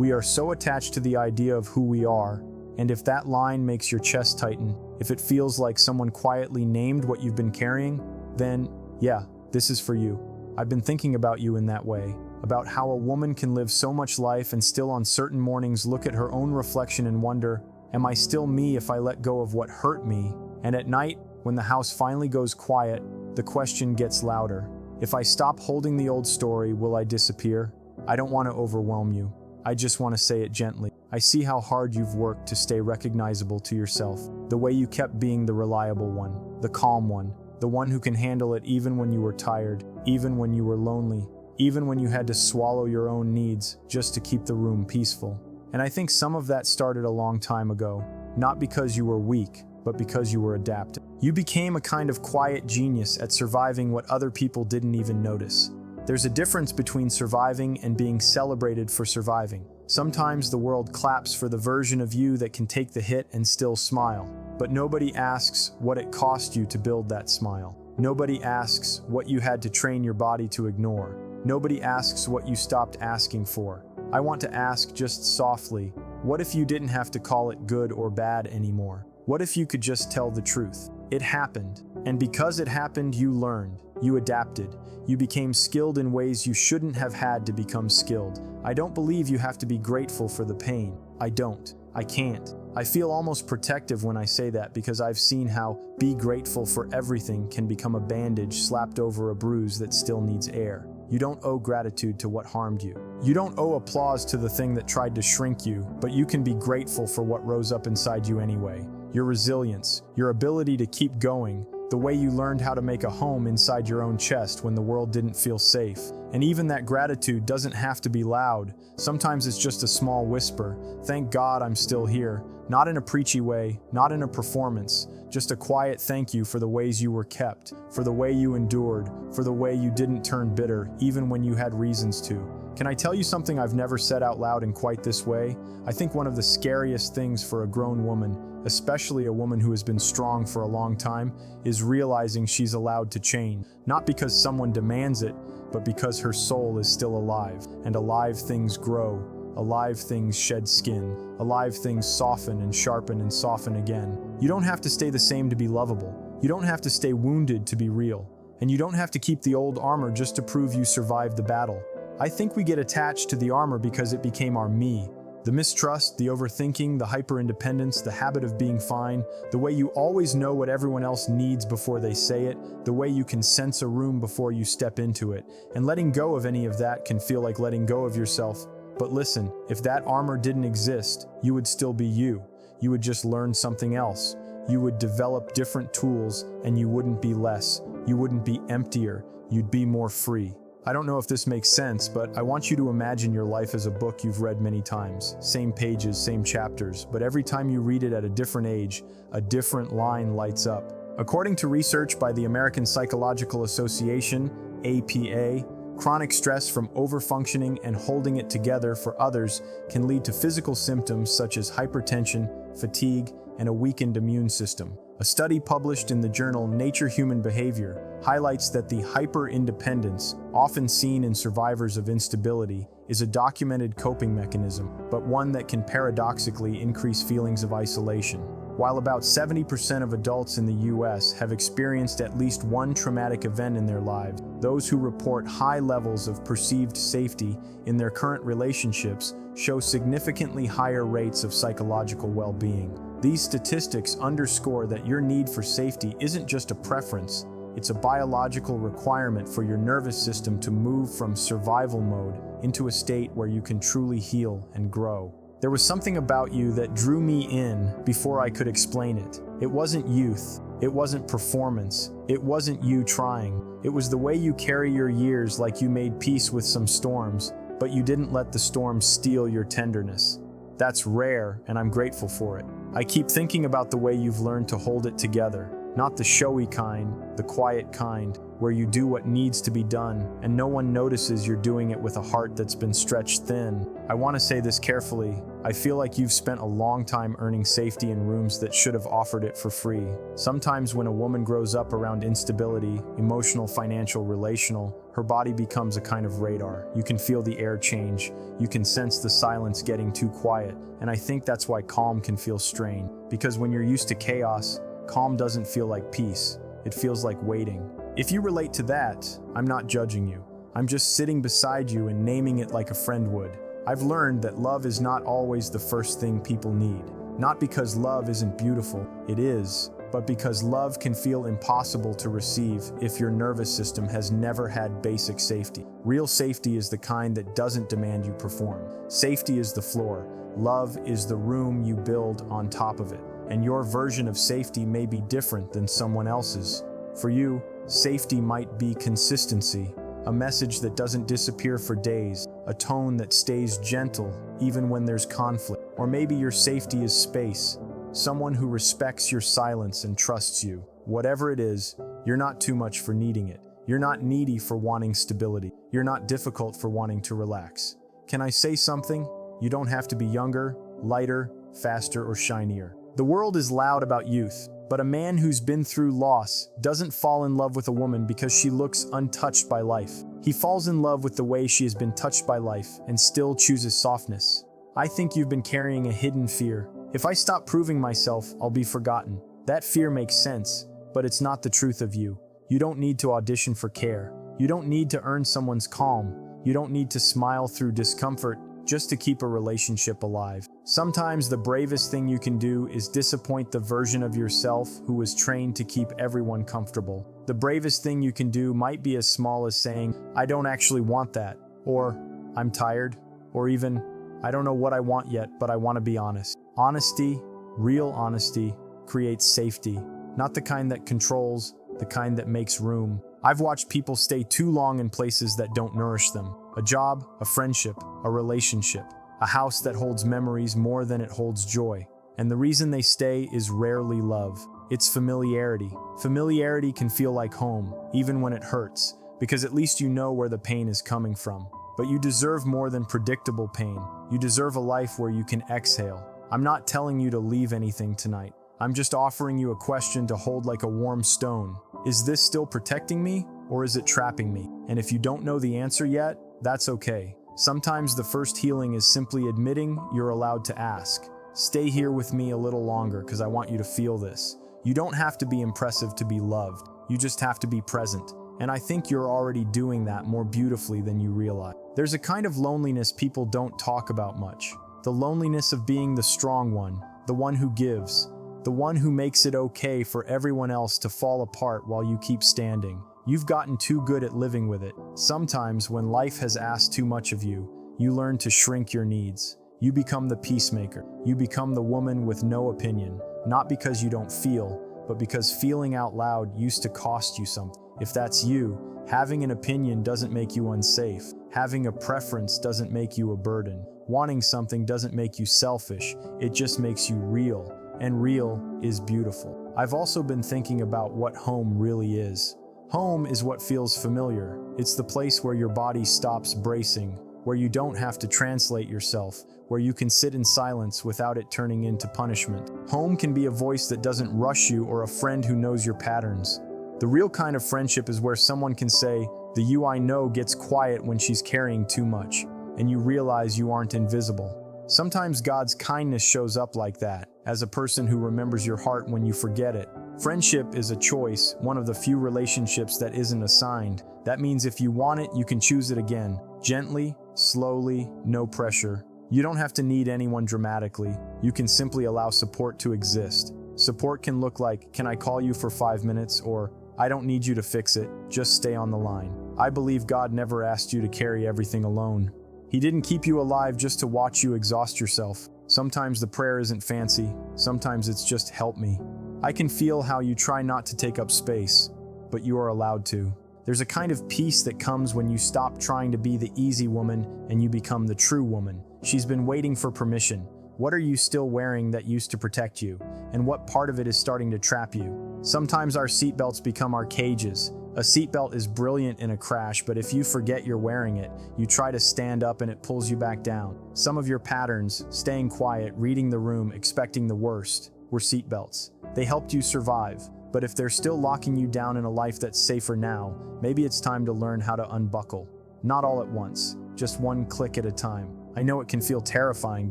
We are so attached to the idea of who we are, and if that line makes your chest tighten, if it feels like someone quietly named what you've been carrying, then, yeah, this is for you. I've been thinking about you in that way, about how a woman can live so much life and still on certain mornings look at her own reflection and wonder, am I still me if I let go of what hurt me? And at night, when the house finally goes quiet, the question gets louder. If I stop holding the old story, will I disappear? I don't want to overwhelm you. I just want to say it gently. I see how hard you've worked to stay recognizable to yourself. The way you kept being the reliable one, the calm one, the one who can handle it even when you were tired, even when you were lonely, even when you had to swallow your own needs just to keep the room peaceful. And I think some of that started a long time ago, not because you were weak, but because you were adapting. You became a kind of quiet genius at surviving what other people didn't even notice. There's a difference between surviving and being celebrated for surviving. Sometimes the world claps for the version of you that can take the hit and still smile. But nobody asks what it cost you to build that smile. Nobody asks what you had to train your body to ignore. Nobody asks what you stopped asking for. I want to ask just softly, what if you didn't have to call it good or bad anymore? What if you could just tell the truth? It happened. And because it happened, you learned. You adapted. You became skilled in ways you shouldn't have had to become skilled. I don't believe you have to be grateful for the pain. I don't. I can't. I feel almost protective when I say that because I've seen how be grateful for everything can become a bandage slapped over a bruise that still needs air. You don't owe gratitude to what harmed you. You don't owe applause to the thing that tried to shrink you, but you can be grateful for what rose up inside you anyway. Your resilience, your ability to keep going, the way you learned how to make a home inside your own chest when the world didn't feel safe. And even that gratitude doesn't have to be loud. Sometimes it's just a small whisper. Thank God I'm still here. Not in a preachy way, not in a performance, just a quiet thank you for the ways you were kept, for the way you endured, for the way you didn't turn bitter, even when you had reasons to. Can I tell you something I've never said out loud in quite this way? I think one of the scariest things for a grown woman, especially a woman who has been strong for a long time, is realizing she's allowed to change. Not because someone demands it, but because her soul is still alive. And alive things grow. Alive things shed skin. Alive things soften and sharpen and soften again. You don't have to stay the same to be lovable. You don't have to stay wounded to be real. And you don't have to keep the old armor just to prove you survived the battle. I think we get attached to the armor because it became our me. The mistrust, the overthinking, the hyper-independence, the habit of being fine, the way you always know what everyone else needs before they say it, the way you can sense a room before you step into it. And letting go of any of that can feel like letting go of yourself. But listen, if that armor didn't exist, you would still be you. You would just learn something else. You would develop different tools, and you wouldn't be less. You wouldn't be emptier. You'd be more free. I don't know if this makes sense, but I want you to imagine your life as a book you've read many times. Same pages, same chapters, but every time you read it at a different age, a different line lights up. According to research by the American Psychological Association, APA, chronic stress from overfunctioning and holding it together for others can lead to physical symptoms such as hypertension, fatigue, and a weakened immune system. A study published in the journal Nature Human Behavior highlights that the hyper-independence, often seen in survivors of instability, is a documented coping mechanism, but one that can paradoxically increase feelings of isolation. While about 70% of adults in the US have experienced at least one traumatic event in their lives, those who report high levels of perceived safety in their current relationships show significantly higher rates of psychological well-being. These statistics underscore that your need for safety isn't just a preference, it's a biological requirement for your nervous system to move from survival mode into a state where you can truly heal and grow. There was something about you that drew me in before I could explain it. It wasn't youth, it wasn't performance, it wasn't you trying. It was the way you carry your years like you made peace with some storms, but you didn't let the storms steal your tenderness. That's rare, and I'm grateful for it. I keep thinking about the way you've learned to hold it together. Not the showy kind, the quiet kind, where you do what needs to be done, and no one notices you're doing it with a heart that's been stretched thin. I want to say this carefully. I feel like you've spent a long time earning safety in rooms that should have offered it for free. Sometimes when a woman grows up around instability, emotional, financial, relational, her body becomes a kind of radar. You can feel the air change. You can sense the silence getting too quiet. And I think that's why calm can feel strained. Because when you're used to chaos, calm doesn't feel like peace. It feels like waiting. If you relate to that, I'm not judging you. I'm just sitting beside you and naming it like a friend would. I've learned that love is not always the first thing people need. Not because love isn't beautiful, it is, but because love can feel impossible to receive if your nervous system has never had basic safety. Real safety is the kind that doesn't demand you perform. Safety is the floor. Love is the room you build on top of it. And your version of safety may be different than someone else's. For you, safety might be consistency, a message that doesn't disappear for days, a tone that stays gentle even when there's conflict. Or maybe your safety is space, someone who respects your silence and trusts you. Whatever it is, you're not too much for needing it. You're not needy for wanting stability. You're not difficult for wanting to relax. Can I say something? You don't have to be younger, lighter, faster, or shinier. The world is loud about youth, but a man who's been through loss doesn't fall in love with a woman because she looks untouched by life. He falls in love with the way she has been touched by life and still chooses softness. I think you've been carrying a hidden fear. If I stop proving myself, I'll be forgotten. That fear makes sense, but it's not the truth of you. You don't need to audition for care. You don't need to earn someone's calm. You don't need to smile through discomfort just to keep a relationship alive. Sometimes the bravest thing you can do is disappoint the version of yourself who was trained to keep everyone comfortable. The bravest thing you can do might be as small as saying, "I don't actually want that," or "I'm tired," or even, "I don't know what I want yet, but I want to be honest." Honesty, real honesty, creates safety, not the kind that controls, the kind that makes room. I've watched people stay too long in places that don't nourish them. A job, a friendship, a relationship, a house that holds memories more than it holds joy. And the reason they stay is rarely love. It's familiarity. Familiarity can feel like home, even when it hurts, because at least you know where the pain is coming from. But you deserve more than predictable pain. You deserve a life where you can exhale. I'm not telling you to leave anything tonight. I'm just offering you a question to hold like a warm stone. Is this still protecting me, or is it trapping me? And if you don't know the answer yet, that's okay. Sometimes the first healing is simply admitting you're allowed to ask. Stay here with me a little longer because I want you to feel this. You don't have to be impressive to be loved. You just have to be present. And I think you're already doing that more beautifully than you realize. There's a kind of loneliness people don't talk about much. The loneliness of being the strong one, the one who gives, the one who makes it okay for everyone else to fall apart while you keep standing. You've gotten too good at living with it. Sometimes when life has asked too much of you, you learn to shrink your needs. You become the peacemaker. You become the woman with no opinion, not because you don't feel, but because feeling out loud used to cost you something. If that's you, having an opinion doesn't make you unsafe. Having a preference doesn't make you a burden. Wanting something doesn't make you selfish. It just makes you real. And real is beautiful. I've also been thinking about what home really is. Home is what feels familiar. It's the place where your body stops bracing, where you don't have to translate yourself, where you can sit in silence without it turning into punishment. Home can be a voice that doesn't rush you or a friend who knows your patterns. The real kind of friendship is where someone can say, "The you I know gets quiet when she's carrying too much," and you realize you aren't invisible. Sometimes God's kindness shows up like that, as a person who remembers your heart when you forget it. Friendship is a choice, one of the few relationships that isn't assigned. That means if you want it, you can choose it again. Gently, slowly, no pressure. You don't have to need anyone dramatically. You can simply allow support to exist. Support can look like, "Can I call you for 5 minutes?" or "I don't need you to fix it, just stay on the line." I believe God never asked you to carry everything alone. He didn't keep you alive just to watch you exhaust yourself. Sometimes the prayer isn't fancy. Sometimes it's just, "Help me." I can feel how you try not to take up space, but you are allowed to. There's a kind of peace that comes when you stop trying to be the easy woman and you become the true woman. She's been waiting for permission. What are you still wearing that used to protect you? And what part of it is starting to trap you? Sometimes our seatbelts become our cages, A seatbelt is brilliant in a crash, but if you forget you're wearing it, you try to stand up and it pulls you back down. Some of your patterns, staying quiet, reading the room, expecting the worst, were seatbelts. They helped you survive, but if they're still locking you down in a life that's safer now, maybe it's time to learn how to unbuckle. Not all at once, just one click at a time. I know it can feel terrifying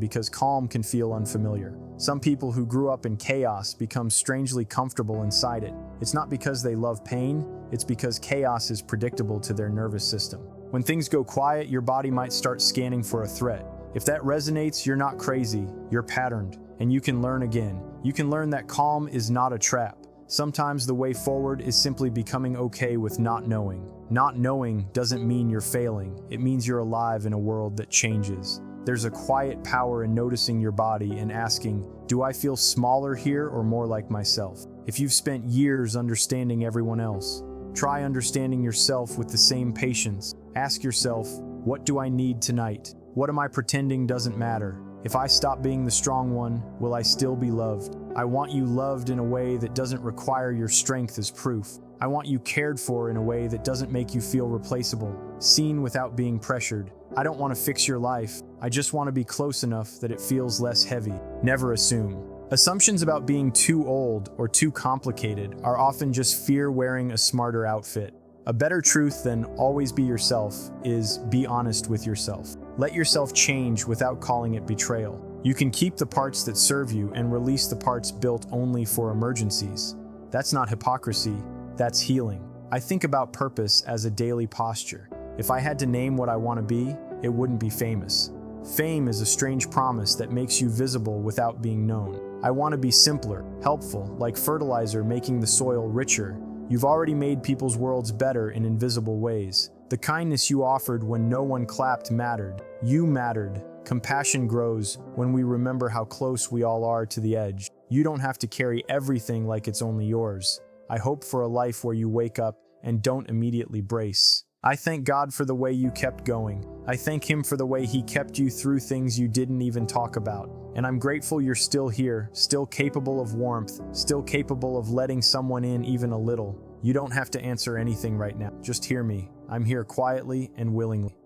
because calm can feel unfamiliar. Some people who grew up in chaos become strangely comfortable inside it. It's not because they love pain, it's because chaos is predictable to their nervous system. When things go quiet, your body might start scanning for a threat. If that resonates, you're not crazy, you're patterned, and you can learn again. You can learn that calm is not a trap. Sometimes the way forward is simply becoming okay with not knowing. Not knowing doesn't mean you're failing. It means you're alive in a world that changes. There's a quiet power in noticing your body and asking, do I feel smaller here or more like myself? If you've spent years understanding everyone else, try understanding yourself with the same patience. Ask yourself, what do I need tonight? What am I pretending doesn't matter? If I stop being the strong one, will I still be loved? I want you loved in a way that doesn't require your strength as proof. I want you cared for in a way that doesn't make you feel replaceable, seen without being pressured. I don't want to fix your life. I just want to be close enough that it feels less heavy. Never assume. Assumptions about being too old or too complicated are often just fear wearing a smarter outfit. A better truth than always be yourself is be honest with yourself. Let yourself change without calling it betrayal. You can keep the parts that serve you and release the parts built only for emergencies. That's not hypocrisy, that's healing. I think about purpose as a daily posture. If I had to name what I want to be, it wouldn't be famous. Fame is a strange promise that makes you visible without being known. I want to be simpler, helpful, like fertilizer making the soil richer. You've already made people's worlds better in invisible ways. The kindness you offered when no one clapped mattered. You mattered. Compassion grows when we remember how close we all are to the edge. You don't have to carry everything like it's only yours. I hope for a life where you wake up and don't immediately brace. I thank God for the way you kept going. I thank Him for the way He kept you through things you didn't even talk about. And I'm grateful you're still here, still capable of warmth, still capable of letting someone in even a little. You don't have to answer anything right now. Just hear me. I'm here quietly and willingly.